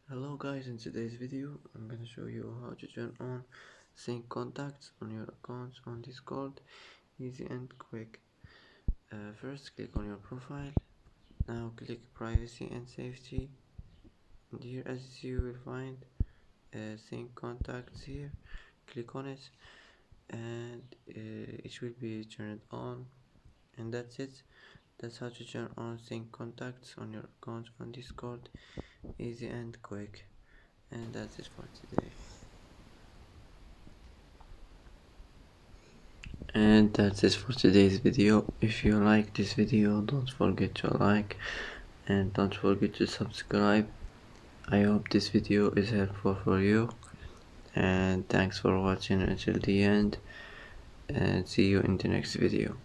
Hello guys, in today's video I'm gonna show you how to turn on sync contacts on your accounts on Discord. Easy and quick. First click on your profile. Now click privacy and safety, and here as you will find sync contacts here. Click on it and it will be turned on, and that's it. That's how to turn on sync contacts on your account on Discord. Easy and quick. And that's it for today. And that's it for today's video. If you like this video, don't forget to like and don't forget to subscribe. I hope this video is helpful for you, and thanks for watching until the end, and see you in the next video.